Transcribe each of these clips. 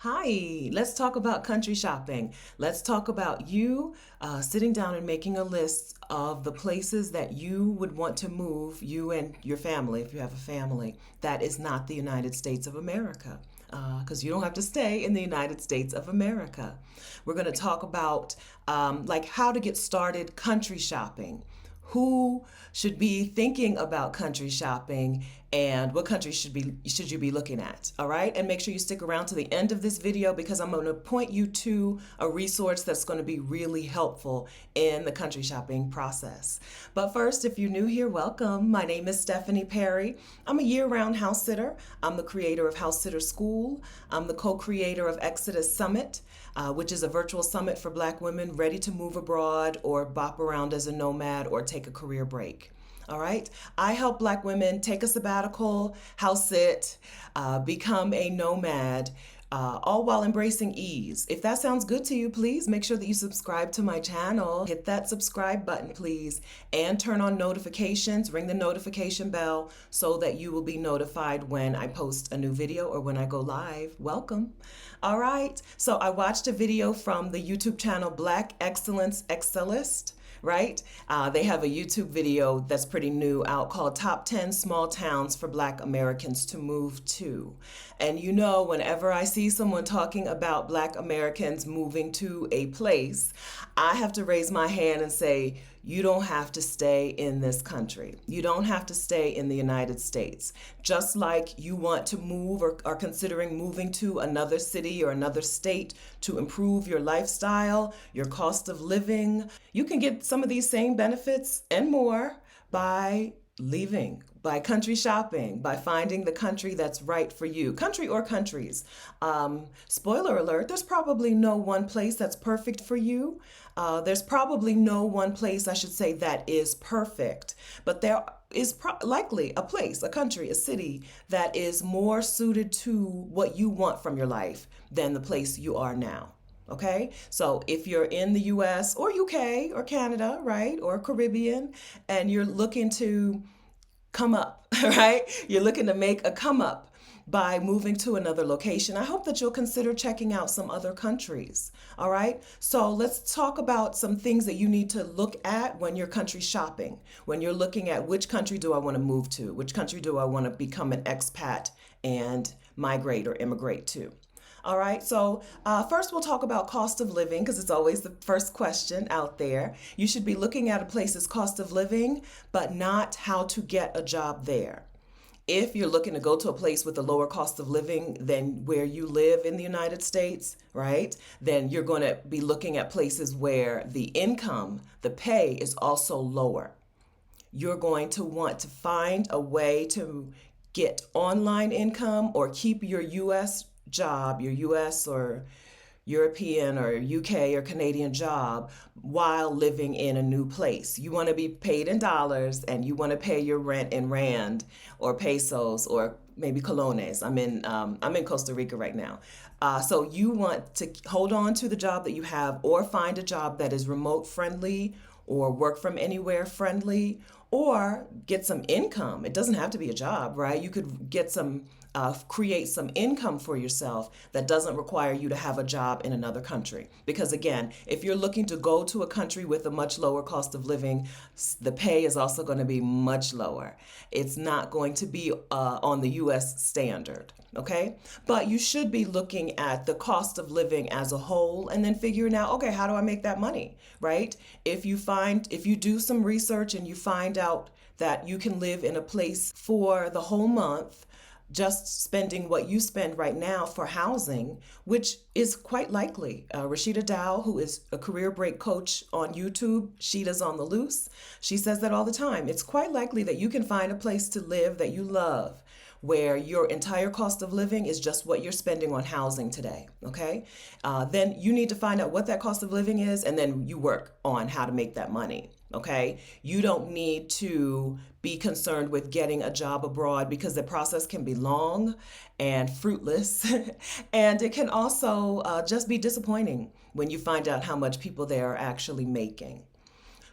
Hi, let's talk about country shopping. Let's talk about you sitting down and making a list of the places that you would want to move, you and your family, if you have a family, that is not the United States of America. Because you don't have to stay in the United States of America. We're going to talk about like how to get started country shopping, who should be thinking about country shopping, and what countries should you be looking at. All right, and make sure you stick around to the end of this video because I'm going to point you to a resource that's going to be really helpful in the country shopping process. But first, if you're new here, welcome. My name is Stephanie Perry. I'm a year-round house sitter. I'm the creator of House Sitter School. I'm the co-creator of Exodus Summit, which is a virtual summit for Black women ready to move abroad or bop around as a nomad or take a career break. All right. I help Black women take a sabbatical, house sit, become a nomad, all while embracing ease. If that sounds good to you, please make sure that you subscribe to my channel. Hit that subscribe button, please, and turn on notifications. Ring the notification bell so that you will be notified when I post a new video or when I go live. Welcome. All right. So I watched a video from the YouTube channel Black Excellence Excellist. Right? They have a YouTube video that's pretty new out called Top 10 Small Towns for Black Americans to Move to. And you know, whenever I see someone talking about Black Americans moving to a place, I have to raise my hand and say, you don't have to stay in this country. You don't have to stay in the United States. Just like you want to move or are considering moving to another city or another state to improve your lifestyle, your cost of living, you can get some of these same benefits and more by leaving, by country shopping, by finding the country that's right for you. Country or countries. Spoiler alert, there's probably no one place that's perfect for you. There's probably no one place, I should say, that is perfect. But there is likely a place, a country, a city that is more suited to what you want from your life than the place you are now. Okay, so if you're in the US or UK or Canada, right, or Caribbean, and you're looking to come up, right, you're looking to make a come up by moving to another location, I hope that you'll consider checking out some other countries. All right, so let's talk about some things that you need to look at when you're country shopping, when you're looking at which country do I want to move to, which country do I want to become an expat and migrate or immigrate to. All right, so first we'll talk about cost of living because it's always the first question out there. You should be looking at a place's cost of living, but not how to get a job there. If you're looking to go to a place with a lower cost of living than where you live in the United States, right, then you're going to be looking at places where the income, the pay is also lower. You're going to want to find a way to get online income or keep your U.S. job, your US or European or UK or Canadian job while living in a new place. You want to be paid in dollars and you want to pay your rent in rand or pesos or maybe colones. I'm in Costa Rica right now. So you want to hold on to the job that you have or find a job that is remote friendly or work from anywhere friendly or get some income. It doesn't have to be a job, right? You could get some create some income for yourself that doesn't require you to have a job in another country. Because again, if you're looking to go to a country with a much lower cost of living, the pay is also going to be much lower. It's not going to be on the US standard, okay? But you should be looking at the cost of living as a whole and then figuring out, okay, how do I make that money, right? If you do some research and you find out that you can live in a place for the whole month, just spending what you spend right now for housing, which is quite likely. Rashida Dow, who is a career break coach on YouTube, Sheeta's on the Loose, she says that all the time. It's quite likely that you can find a place to live that you love, where your entire cost of living is just what you're spending on housing today, okay? Then you need to find out what that cost of living is, and then you work on how to make that money, okay? You don't need to be concerned with getting a job abroad because the process can be long and fruitless, and it can also just be disappointing when you find out how much people there are actually making.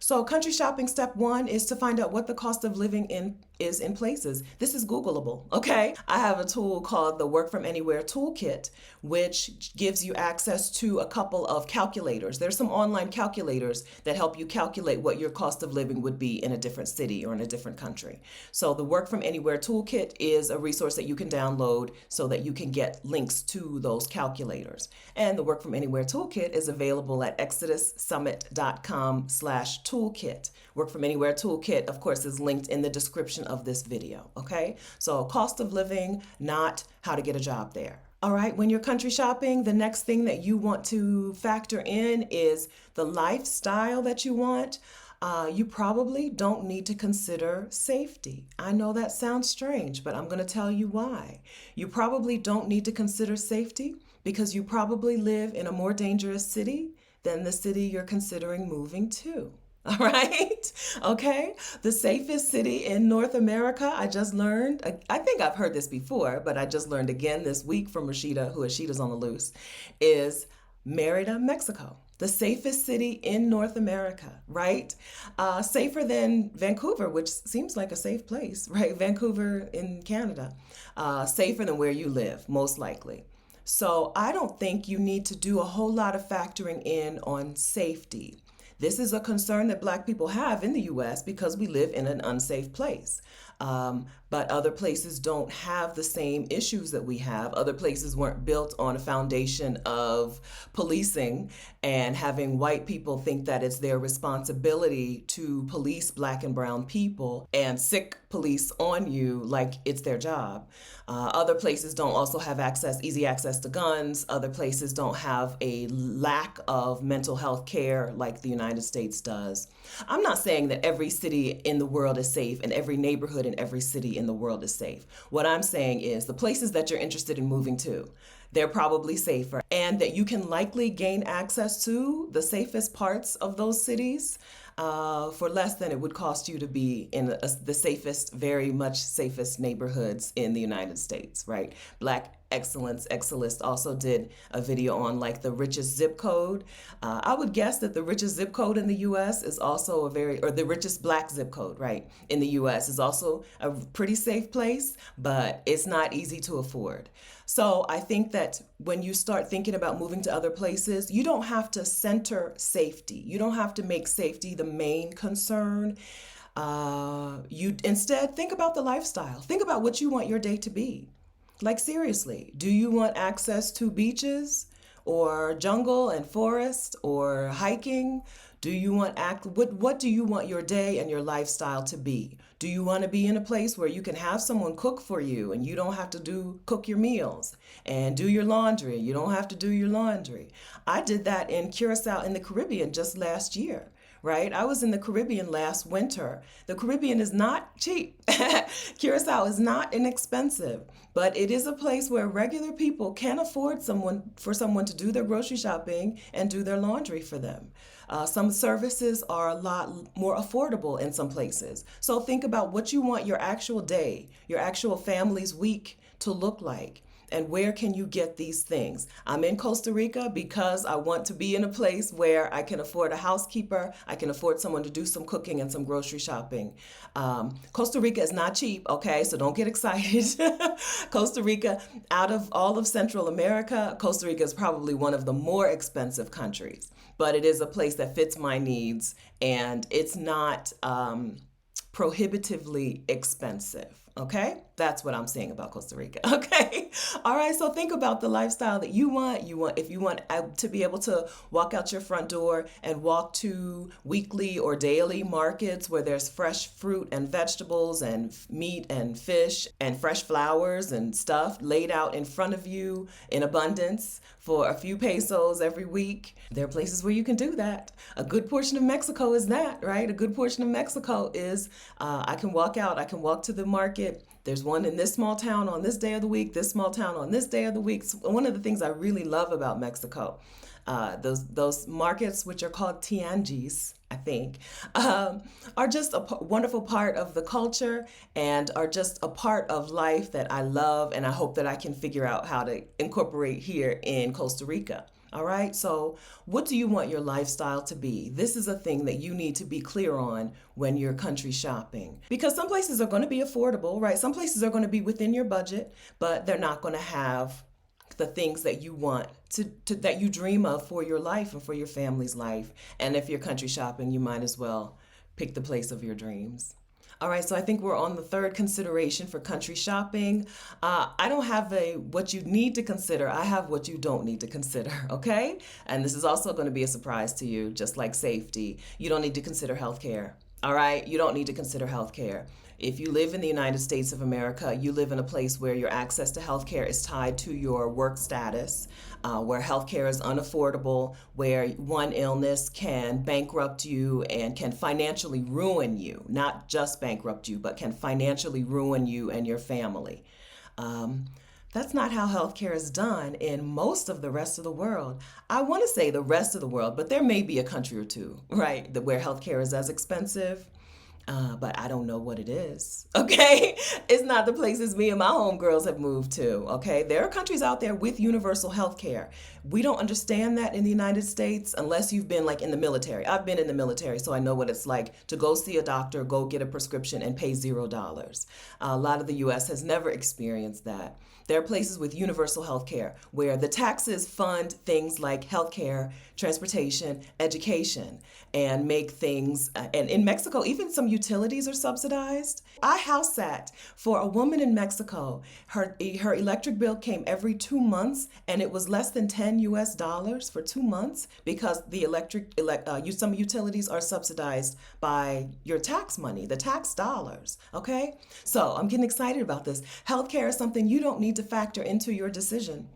So country shopping step one is to find out what the cost of living in is in places. This is Googleable, okay? I have a tool called the Work From Anywhere Toolkit, which gives you access to a couple of calculators. There's some online calculators that help you calculate what your cost of living would be in a different city or in a different country. So the Work From Anywhere Toolkit is a resource that you can download so that you can get links to those calculators. And the Work From Anywhere Toolkit is available at exodussummit.com/toolkit. Work From Anywhere Toolkit, of course, is linked in the description of this video, okay? So cost of living, not how to get a job there. All right, when you're country shopping, the next thing that you want to factor in is the lifestyle that you want. You probably don't need to consider safety. I know that sounds strange, but I'm going to tell you why. You probably don't need to consider safety because you probably live in a more dangerous city than the city you're considering moving to. All right. Okay. The safest city in North America, I just learned, I think I've heard this before, but I just learned again this week from Rashida, who is Rashida's on the Loose, is Merida, Mexico. The safest city in North America, right? Safer than Vancouver, which seems like a safe place, right? Vancouver in Canada. Safer than where you live, most likely. So I don't think you need to do a whole lot of factoring in on safety. This is a concern that Black people have in the U.S. because we live in an unsafe place. But other places don't have the same issues that we have. Other places weren't built on a foundation of policing and having white people think that it's their responsibility to police Black and brown people and sick police on you like it's their job. Other places don't also have easy access to guns. Other places don't have a lack of mental health care like the United States does. I'm not saying that every city in the world is safe and every neighborhood in every city in the world is safe. What I'm saying is the places that you're interested in moving to, they're probably safer, and that you can likely gain access to the safest parts of those cities for less than it would cost you to be in the safest, very much safest neighborhoods in the United States, right? Black Excellence Excellist also did a video on like the richest zip code. I would guess that the richest zip code in the U.S. is also or the richest Black zip code, right, in the U.S. is also a pretty safe place, but it's not easy to afford. So I think that when you start thinking about moving to other places, you don't have to center safety. You don't have to make safety the main concern. You instead think about the lifestyle. Think about what you want your day to be. Like seriously, do you want access to beaches or jungle and forest or hiking? Do you want what do you want your day and your lifestyle to be? Do you want to be in a place where you can have someone cook for you and you don't have to cook your meals and do your laundry? You don't have to do your laundry. I did that in Curacao in the Caribbean just last year. Right? I was in the Caribbean last winter. The Caribbean is not cheap. Curacao is not inexpensive, but it is a place where regular people can afford someone to do their grocery shopping and do their laundry for them. Some services are a lot more affordable in some places. So think about what you want your actual day, your actual family's week to look like. And where can you get these things? I'm in Costa Rica because I want to be in a place where I can afford a housekeeper, I can afford someone to do some cooking and some grocery shopping. Costa Rica is not cheap, okay? So don't get excited. Costa Rica, out of all of Central America, Costa Rica is probably one of the more expensive countries. But it is a place that fits my needs, and it's not prohibitively expensive. Okay, that's what I'm saying about Costa Rica. Okay, all right. So think about the lifestyle that you want. If you want to be able to walk out your front door and walk to weekly or daily markets where there's fresh fruit and vegetables and meat and fish and fresh flowers and stuff laid out in front of you in abundance for a few pesos every week. There are places where you can do that. A good portion of Mexico is that, right? A good portion of Mexico is I can walk out, I can walk to the market. There's one in this small town on this day of the week, this small town on this day of the week. So one of the things I really love about Mexico, those markets, which are called tianguis, I think, are just a wonderful part of the culture and are just a part of life that I love, and I hope that I can figure out how to incorporate here in Costa Rica. All right. So, what do you want your lifestyle to be? This is a thing that you need to be clear on when you're country shopping. Because some places are going to be affordable, right? Some places are going to be within your budget, but they're not going to have the things that you want to that you dream of for your life and for your family's life. And if you're country shopping, you might as well pick the place of your dreams. All right, so I think we're on the third consideration for country shopping. I don't have a what you need to consider. I have what you don't need to consider, okay? And this is also going to be a surprise to you, just like safety. You don't need to consider healthcare. All right, you don't need to consider healthcare. If you live in the United States of America, you live in a place where your access to healthcare is tied to your work status, where healthcare is unaffordable, where one illness can bankrupt you and can financially ruin you, not just bankrupt you, but can financially ruin you and your family. Um, that's not how healthcare is done in most of the rest of the world. I want to say the rest of the world, but there may be a country or two, right, where healthcare is as expensive. But I don't know what it is. Okay, it's not the places me and my homegirls have moved to. Okay, there are countries out there with universal health care. We don't understand that in the United States unless you've been like in the military. I've been in the military, so I know what it's like to go see a doctor, go get a prescription, and pay $0. A lot of the U.S. has never experienced that. There are places with universal health care where the taxes fund things like healthcare, transportation, education, and make things, and in Mexico, even some utilities are subsidized. I house sat for a woman in Mexico. Her electric bill came every 2 months, and it was less than $10 for 2 months because the some utilities are subsidized by your tax money, the tax dollars. Okay, so I'm getting excited about this. Healthcare is something you don't need to factor into your decision.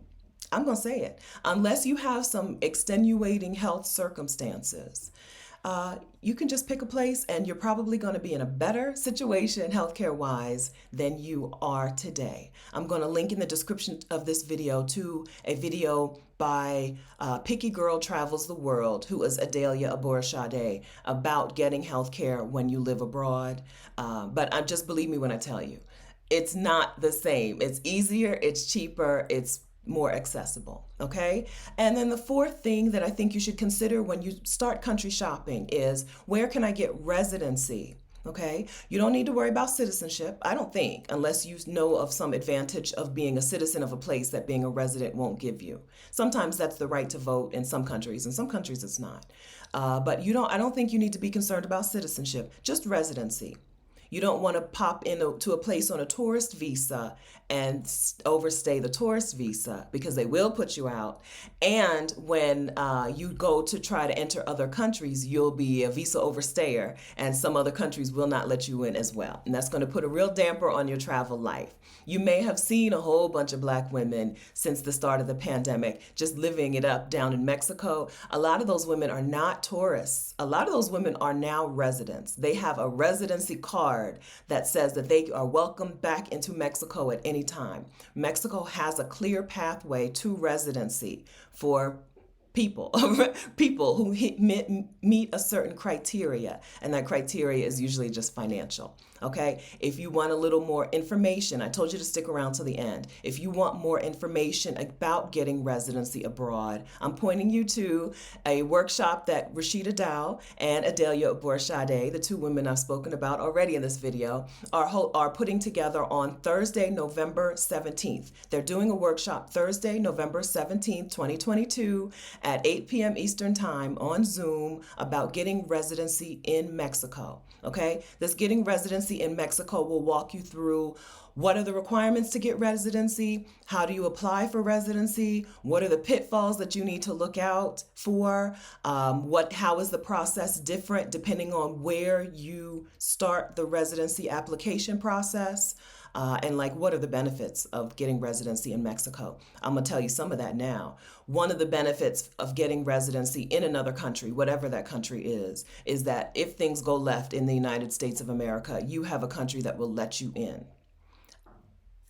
I'm going to say it. Unless you have some extenuating health circumstances, you can just pick a place and you're probably going to be in a better situation healthcare wise than you are today. I'm going to link in the description of this video to a video by Picky Girl Travels the World, who is Adelia Aborashade, about getting healthcare when you live abroad. But just believe me when I tell you, it's not the same. It's easier, it's cheaper, it's more accessible, okay? And then the fourth thing that I think you should consider when you start country shopping is, where can I get residency? Okay, you don't need to worry about citizenship, I don't think, unless you know of some advantage of being a citizen of a place that being a resident won't give you. Sometimes that's the right to vote in some countries, in some countries it's not. But I don't think you need to be concerned about citizenship, just residency. You don't want to pop into a place on a tourist visa and overstay the tourist visa, because they will put you out. And when you go to try to enter other countries, you'll be a visa overstayer, and some other countries will not let you in as well. And that's going to put a real damper on your travel life. You may have seen a whole bunch of Black women since the start of the pandemic just living it up down in Mexico. A lot of those women are not tourists. A lot of those women are now residents. They have a residency card that says that they are welcomed back into Mexico at any time. Mexico has a clear pathway to residency for people people who meet a certain criteria, and that criteria is usually just financial. Okay, if you want a little more information, I told you to stick around to the end. If you want more information about getting residency abroad, I'm pointing you to a workshop that Rashida Dow and Adelia Aborashade, the two women I've spoken about already in this video, are putting together on Thursday, November 17th. They're doing a workshop Thursday, November 17th, 2022 at 8 p.m. Eastern Time on Zoom about getting residency in Mexico. Okay, this getting residency in Mexico will walk you through what are the requirements to get residency, how do you apply for residency, what are the pitfalls that you need to look out for, how is the process different depending on where you start the residency application process. And what are the benefits of getting residency in Mexico? I'm going to tell you some of that now. One of the benefits of getting residency in another country, whatever that country is that if things go left in the United States of America, you have a country that will let you in.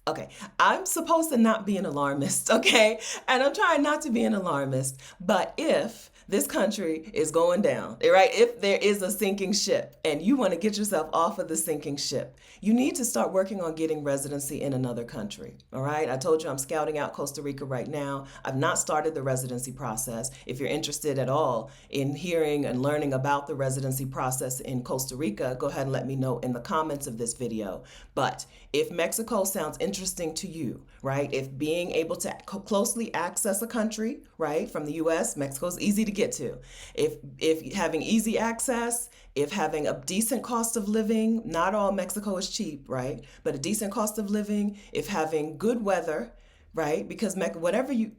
Okay, I'm supposed to not be an alarmist, okay? And I'm trying not to be an alarmist, but if this country is going down, right? If there is a sinking ship and you want to get yourself off of the sinking ship, you need to start working on getting residency in another country, all right? I told you I'm scouting out Costa Rica right now. I've not started the residency process. If you're interested at all in hearing and learning about the residency process in Costa Rica, go ahead and let me know in the comments of this video. But if Mexico sounds interesting to you, right? If being able to closely access a country, right, from the US, Mexico's easy to get to. If having easy access, if having a decent cost of living, not all Mexico is cheap, right? But a decent cost of living, if having good weather, right? Because not whatever you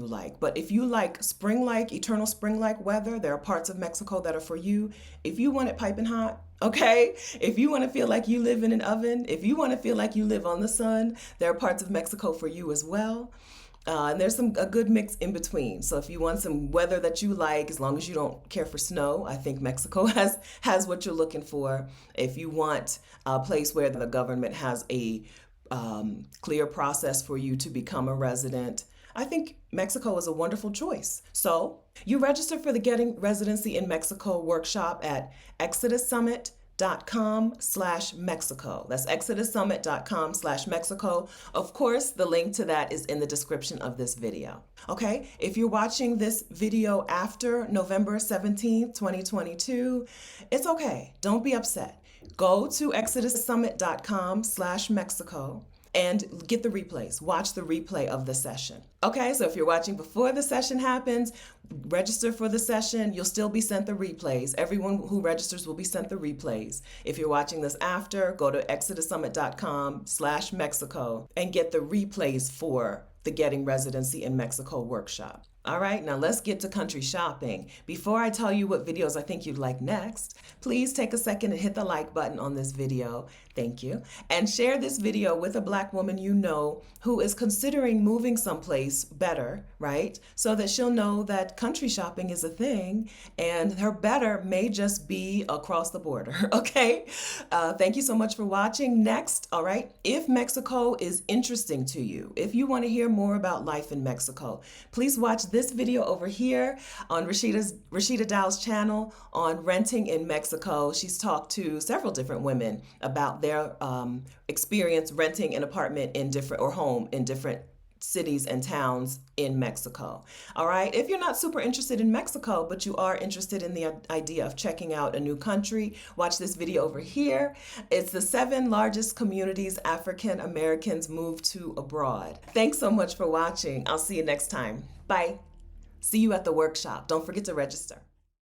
like, but if you like spring-like, eternal spring-like weather, there are parts of Mexico that are for you. If you want it piping hot, okay? If you want to feel like you live in an oven, if you want to feel like you live on the sun, there are parts of Mexico for you as well. And there's a good mix in between. So if you want some weather that you like, as long as you don't care for snow, I think Mexico has what you're looking for. If you want a place where the government has a clear process for you to become a resident, I think Mexico is a wonderful choice. So you register for the Getting Residency in Mexico workshop at exodussummit.com/Mexico. That's exodussummit.com/Mexico. Of course, the link to that is in the description of this video. Okay, if you're watching this video after November 17th, 2022, it's okay. Don't be upset. Go to exodussummit.com/Mexico and get the replays. Watch the replay of the session. Okay, so if you're watching before the session happens, register for the session. You'll still be sent the replays. Everyone who registers will be sent the replays. If you're watching this after, go to exodussummit.com/Mexico and get the replays for the Getting Residency in Mexico workshop. All right, now let's get to country shopping. Before I tell you what videos I think you'd like next, please take a second and hit the like button on this video. Thank you. And share this video with a Black woman you know who is considering moving someplace better, right? So that she'll know that country shopping is a thing and her better may just be across the border, okay? Thank you so much for watching. Next, all right, if Mexico is interesting to you, if you want to hear more about life in Mexico, please watch this video over here on Rashida Dow's channel on renting in Mexico. She's talked to several different women about their experience renting an apartment in different or home in different cities and towns in Mexico. All right, if you're not super interested in Mexico, but you are interested in the idea of checking out a new country, watch this video over here. It's the 7 largest communities African Americans move to abroad. Thanks so much for watching. I'll see you next time. Bye. See you at the workshop. Don't forget to register.